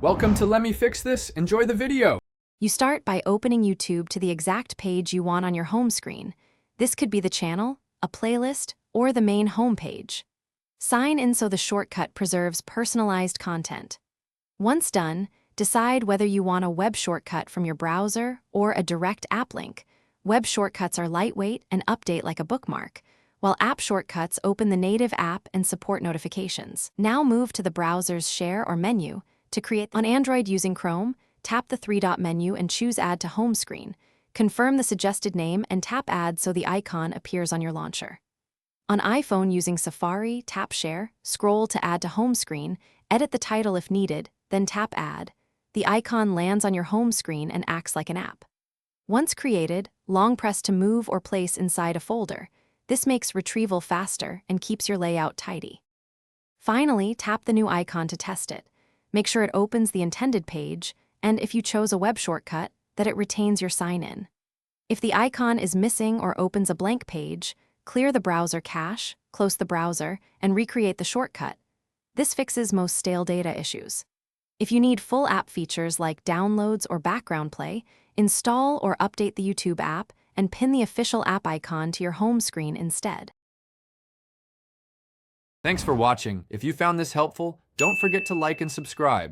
Welcome to Let Me Fix This. Enjoy the video. You start by opening YouTube to the exact page you want on your home screen. This could be the channel, a playlist, or the main home page. Sign in so the shortcut preserves personalized content. Once done, decide whether you want a web shortcut from your browser or a direct app link. Web shortcuts are lightweight and update like a bookmark, while app shortcuts open the native app and support notifications. Now move to the browser's share or menu. To create on Android using Chrome, tap the three-dot menu and choose Add to Home Screen. Confirm the suggested name and tap Add so the icon appears on your launcher. On iPhone using Safari, tap Share, scroll to Add to Home Screen, edit the title if needed, then tap Add. The icon lands on your home screen and acts like an app. Once created, long press to move or place inside a folder. This makes retrieval faster and keeps your layout tidy. Finally, tap the new icon to test it. Make sure it opens the intended page, and if you chose a web shortcut, that it retains your sign-in. If the icon is missing or opens a blank page, clear the browser cache, close the browser, and recreate the shortcut. This fixes most stale data issues. If you need full app features like downloads or background play, install or update the YouTube app and pin the official app icon to your home screen instead. Thanks for watching. If you found this helpful, don't forget to like and subscribe.